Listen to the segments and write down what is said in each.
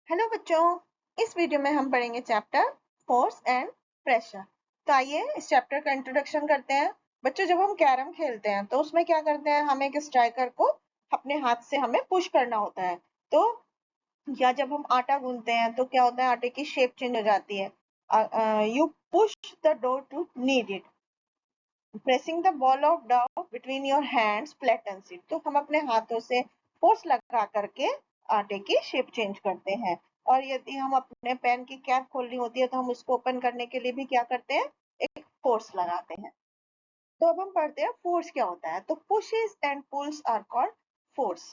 Hello बच्चों, इस video में हम पढ़ेंगे चैप्टर फोर्स एंड प्रेशर। तो आइए इस चैप्टर का इंट्रोडक्शन करते हैं। बच्चों, जब हम कैरम खेलते हैं तो उसमें क्या करते हैं, हम एक स्ट्राइकर को अपने हाथ से हमें पुश करना होता है। तो या जब हम आटा गूंथते हैं तो क्या होता है, आटे की शेप चेंज हो जाती है। You push the dough to knead it, pressing the ball of dough between your hands flattens it. तो हम अपने हाथों से फोर्स लगा करके आटे की शेप चेंज करते हैं। और यदि हम अपने पेन की कैप खोलनी होती है तो हम उसको ओपन करने के लिए भी क्या करते हैं, एक फोर्स लगाते हैं। तो अब हम पढ़ते हैं फोर्स क्या होता है। तो pushes and pulls are called force.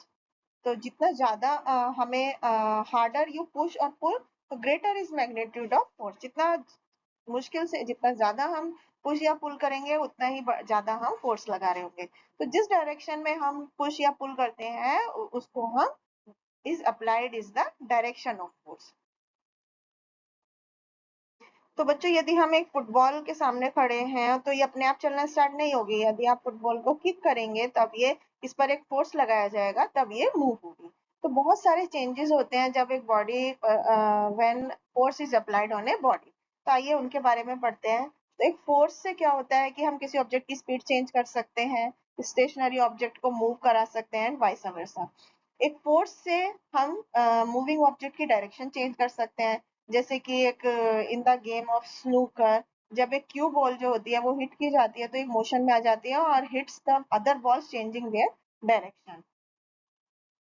तो जितना ज्यादा हमें हार्डर यू पुश और पुल, तो greater is magnitude of force. जितना मुश्किल से, जितना ज्यादा हम पुश या पुल करेंगे उतना ही ज्यादा हम फोर्स लगा रहे होंगे। तो जिस डायरेक्शन में हम पुश या पुल करते हैं उसको हम is applied is the direction of force. तो बच्चों, यदि हम एक फुटबॉल के सामने खड़े हैं तो ये अपने आप चलना स्टार्ट नहीं होगी। यदि आप फुटबॉल को किक करेंगे तब ये, इस पर एक फोर्स लगाया जाएगा तब ये मूव होगी। तो बहुत सारे चेंजेस होते हैं जब एक body, when force is applied on a body. तो आइए उनके बारे में पढ़ते हैं। तो एक फोर्स से क्या होता है कि हम किसी ऑब्जेक्ट की स्पीड चेंज कर सकते हैं, स्टेशनरी ऑब्जेक्ट को मूव करा सकते हैं, वाइस वर्सा। एक फोर्स से हम मूविंग ऑब्जेक्ट की डायरेक्शन चेंज कर सकते हैं। जैसे कि एक, in the game of snooker, जब एक क्यू बॉल जो होती है वो हिट की जाती है तो एक मोशन में आ जाती है और hits the other balls changing their direction.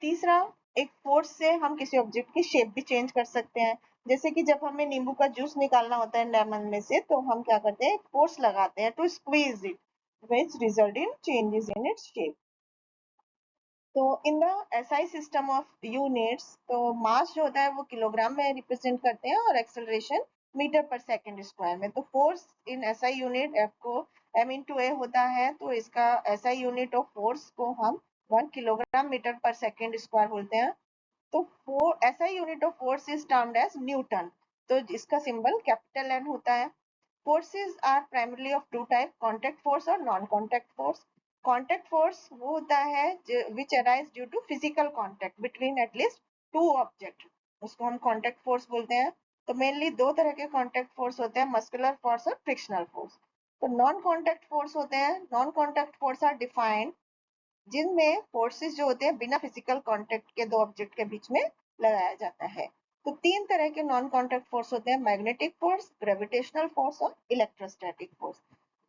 तीसरा, एक फोर्स से हम किसी ऑब्जेक्ट की शेप भी चेंज कर सकते हैं। जैसे कि जब हमें नींबू का जूस निकालना होता है लेमन में से, तो हम क्या करते हैं, एक फोर्स लगाते हैं to squeeze it, which result in changes in its shape. तो in the SI system of units, तो मास जो होता है वो किलोग्राम में रिप्रेजेंट करते हैं और एक्सेलरेशन मीटर पर सेकंड स्क्वायर में। तो force in SI unit F को एम इंटू ए होता है, तो इसका एसआई यूनिट ऑफ फोर्स को हम 1 किलोग्राम मीटर पर सेकंड स्क्वायर बोलते हैं। तो for SI unit of force is termed as newton, तो इसका सिंबल कैपिटल एन होता है। Forces are primarily of two type, contact force और non contact force. Contact force वो होता है which arise due to physical contact between at least two object, उसको हम contact force बोलते हैं। तो मेनली दो तरह के contact force होते हैं, muscular force और frictional force। तो non contact force होते हैं, non contact force are defined जिनमें फोर्सेस जो होते हैं बिना फिजिकल कांटेक्ट के दो ऑब्जेक्ट के बीच में लगाया जाता है। तो तीन तरह के नॉन कांटेक्ट फोर्स होते हैं, मैग्नेटिक फोर्स, ग्रेविटेशनल फोर्स और इलेक्ट्रोस्टैटिक फोर्स।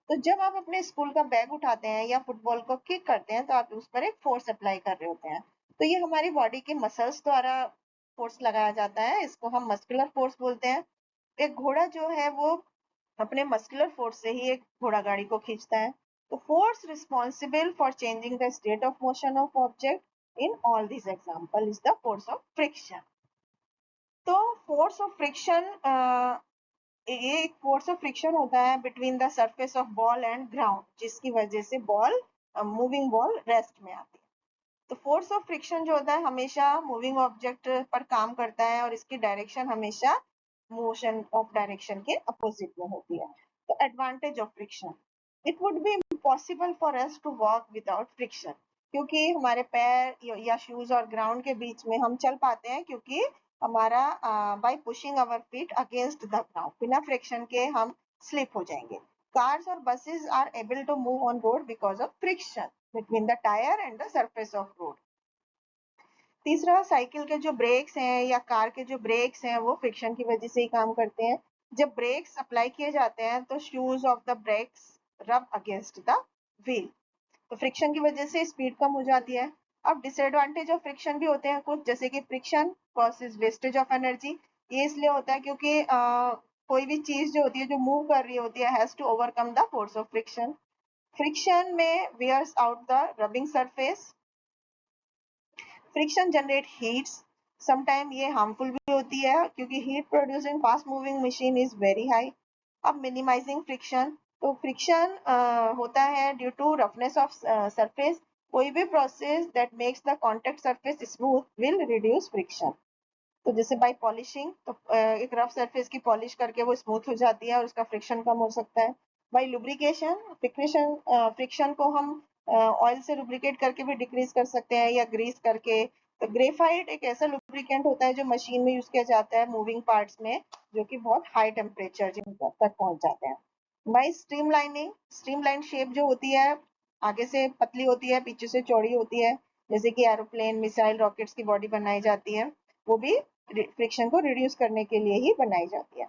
तो जब आप अपने स्कूल का बैग उठाते हैं या फुटबॉल को किक करते हैं तो आप उस पर एक फोर्स अप्लाई कर रहे होते हैं। तो ये हमारी बॉडी के मसल्स द्वारा फोर्स लगाया जाता है, इसको हम मस्कुलर फोर्स बोलते हैं। एक घोड़ा जो है वो अपने मस्कुलर फोर्स से ही एक घोड़ा गाड़ी को खींचता है। तो force responsible for changing the state of motion of object in all this example is the force of friction. तो फोर्स ऑफ फ्रिक्शन, ये एक फोर्स ऑफ फ्रिक्शन होता है between the surface of ball and ground, जिसकी वजह से ball, moving ball rest में आती है। तो फोर्स ऑफ फ्रिक्शन जो होता है हमेशा मूविंग ऑब्जेक्ट पर काम करता है और इसकी डायरेक्शन हमेशा मोशन ऑफ डायरेक्शन के अपोजिट में होती है। तो advantage of friction, it would be impossible for us to walk without friction, क्योंकि हमारे पैर या शूज और ग्राउंड के बीच में हम चल पाते हैं क्योंकि हमारा, by pushing our feet against the ground, बिना फ्रिक्शन के हम स्लिप हो जाएंगे। कार्स और buses are able to move on road because of friction between the tire and the surface of road. तीसरा, साइकिल के जो ब्रेक्स हैं या कार के जो ब्रेक्स हैं वो फ्रिक्शन की वजह से ही काम करते हैं। जब ब्रेक्स अप्लाई किए जाते हैं तो शूज ऑफ द ब्रेक्स रब अगेंस्ट द व्हील, तो फ्रिक्शन की वजह से स्पीड कम हो जाती है। अब डिसएडवांटेज ऑफ फ्रिक्शन भी होते हैं कुछ, जैसे कि friction causes wastage of energy. ये इसलिए होता है क्योंकि कोई भी चीज जो होती है, जो मूव कर रही होती है, has to overcome the force of friction. Friction में wears out the rubbing surface. Friction generate heats, sometime ये हार्मफुल भी होती है क्योंकि heat produce in fast moving machine is very high. अब मिनिमाइजिंग फ्रिक्शन, तो फ्रिक्शन होता है due to roughness of surface, कोई भी process that makes the contact surface smooth will reduce friction. तो जैसे बाय पॉलिशिंग, तो एक रफ सरफेस की पॉलिश करके वो स्मूथ हो जाती है और उसका फ्रिक्शन कम हो सकता है। बाय लुब्रिकेशन, फ्रिक्शन को हम ऑयल से लुब्रिकेट करके भी डिक्रीज कर सकते हैं या ग्रीस करके, तो ग्रेफाइट एक ऐसा लुब्रिकेंट होता है जो मशीन में यूज किया जाता है मूविंग पार्ट्स में, जो कि बहुत हाई टेम्परेचर तक पहुंच जाते हैं। बाई स्ट्रीमलाइनिंग, स्ट्रीमलाइन शेप जो होती है आगे से पतली होती है, पीछे से चौड़ी होती है, जैसे कि एरोप्लेन, मिसाइल, रॉकेट्स की बॉडी बनाई जाती है, वो भी फ्रिक्शन को रिड्यूस करने के लिए ही बनाई जाती है।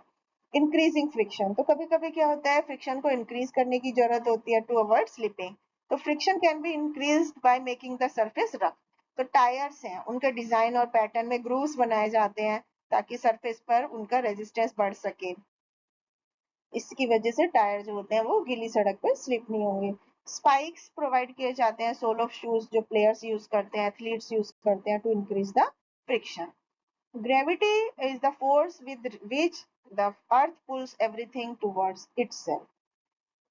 इंक्रीजिंग फ्रिक्शन, तो कभी कभी क्या होता है फ्रिक्शन को इंक्रीज करने की जरूरत होती है टू अवॉइड स्लिपिंग। तो friction can be increase by making the surface rough. तो टायर्स हैं, उनके डिजाइन और पैटर्न में ग्रूव्स बनाए जाते हैं ताकि सरफेस पर उनका रेजिस्टेंस बढ़ सके। इसकी वजह से टायर जो होते हैं वो गीली सड़क पर स्लिप नहीं होंगे। स्पाइक्स प्रोवाइड किए जाते हैं, सोल ऑफ शूज जो प्लेयर्स यूज करते हैं, एथलीट्स यूज करते हैं to increase the friction. Gravity is the force with which the earth pulls everything towards itself.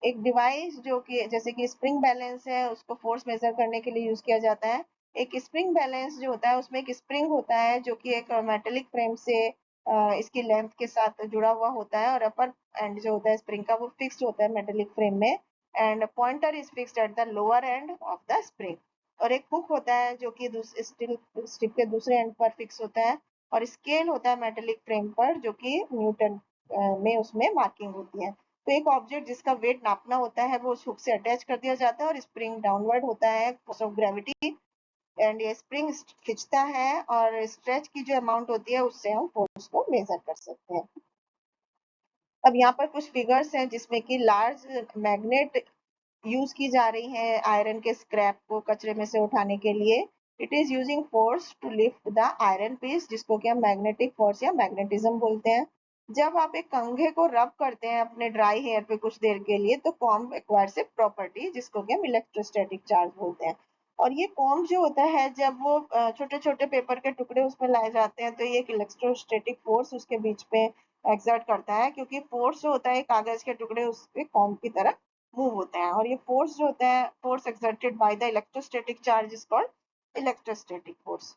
एक डिवाइस जो कि जैसे कि स्प्रिंग बैलेंस है, उसको फोर्स मेजर करने के लिए यूज किया जाता है। एक स्प्रिंग बैलेंस जो होता है उसमें एक स्प्रिंग होता है जो कि एक मेटेलिक फ्रेम से इसकी लेंथ के साथ जुड़ा हुआ होता है, और अपर एंड जो होता है स्प्रिंग का वो फिक्स्ड होता है मेटेलिक फ्रेम में, and pointer is fixed at the lower end of the spring. और एक हुक होता है जो कि स्टिल स्ट्रिप के दूसरे एंड पर फिक्स होता है, और स्केल होता है मेटेलिक फ्रेम पर जो कि न्यूटन में उसमें मार्किंग होती है। तो एक ऑब्जेक्ट जिसका वेट नापना होता है वो उस हुक से अटैच कर दिया जाता है, और स्प्रिंग डाउनवर्ड होता है फोर्स ऑफ ग्रेविटी, एंड ये स्प्रिंग खींचता है, और स्ट्रेच की जो अमाउंट होती है उससे हम फोर्स को मेजर कर सकते हैं। अब यहाँ पर कुछ फिगर्स हैं जिसमें कि लार्ज मैग्नेट यूज की जा रही है आयरन के स्क्रैप को कचरे में से उठाने के लिए। It is using force to lift the iron piece, जिसको कि हम मैग्नेटिक फोर्स या मैग्नेटिज्म बोलते हैं। जब आप एक कंघे को रब करते हैं अपने ड्राई हेयर पे कुछ देर के लिए, तो कॉम्ब एक्वायर्स ए प्रॉपर्टी जिसको कि हम इलेक्ट्रोस्टैटिक चार्ज बोलते हैं। और ये कॉम्ब जो होता है जब वो छोटे छोटे पेपर के टुकड़े उसमें लाए जाते हैं, तो ये एक इलेक्ट्रोस्टैटिक फोर्स उसके बीच में एक्सर्ट करता है, क्योंकि फोर्स जो होता है कागज के टुकड़े उसके कॉम्ब की तरफ मूव होते हैं, और ये फोर्स जो होता है force exerted by the electrostatic charge is called electrostatic force.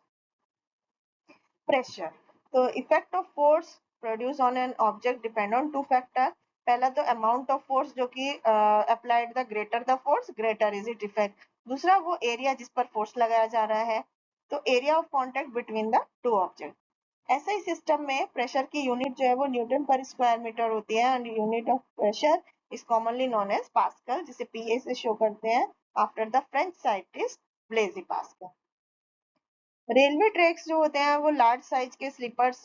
Pressure, तो effect of force produce on an object depend on two factor. पहला तो अमाउंट ऑफ फोर्स जो कि applied the greater the force greater is it effect. दूसरा वो area जिस पर force लगाया जा रहा है, तो area of contact between the two object. ऐसे ही सिस्टम में प्रेशर की यूनिट जो है वो न्यूटन पर स्क्वायर मीटर होती है, and unit of pressure is commonly known as pascal, जिसे पीए से शो करते हैं। After the French scientist Blaise Pascal. Railway tracks जो होते हैं वो लार्ज साइज के स्लीपर्स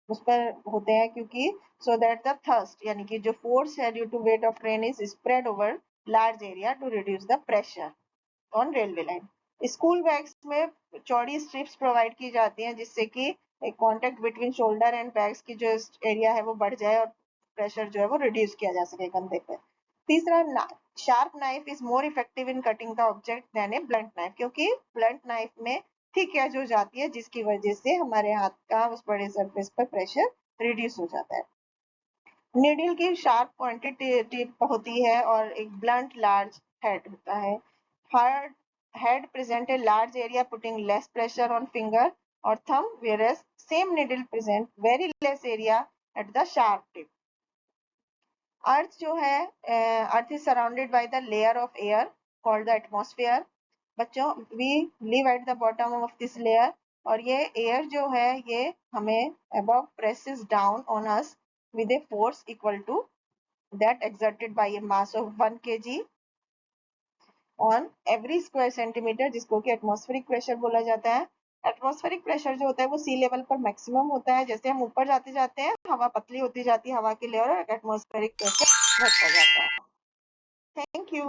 उस पर होते हैं, क्योंकि सो दैट द थर्स्ट यानी कि जो फोर्स है due to weight of train is spread over large area to reduce the pressure on railway line. School bags में चौड़ी स्ट्रिप्स प्रोवाइड की जाती हैं जिससे कि एक contact between shoulder and bags की जो एरिया है वो बढ़ जाए और प्रेशर जो है वो रिड्यूस किया जा सके कंधे पे। तीसरा, sharp knife is more effective in cutting the object than a blunt knife, क्योंकि ब्लंट नाइफ में थिक एज हो जाती है जिसकी वजह से हमारे हाथ का उस बड़े सरफेस पर प्रेशर रिड्यूस हो जाता है। नीडल की शार्प पॉइंटेड टिप होती है और एक ब्लंट लार्ज हेड होता है। Hard head present a large area putting less pressure on finger or thumb, whereas same needle present very less area at the sharp tip. Earth जो है, Earth is surrounded by the layer of air called the atmosphere. बच्चों, we live at the bottom of this layer, और ये air जो है ये हमें above presses down on us with a force equal to that exerted by a mass of 1 kg on every square centimeter, जिसको कि atmospheric pressure बोला जाता है। एटमॉस्फेरिक प्रेशर जो होता है वो सी लेवल पर मैक्सिमम होता है, जैसे हम ऊपर जाते जाते हैं हवा पतली होती जाती है, हवा की लेयर, और एटमॉस्फेरिक प्रेशर घटता जाता है। Thank you.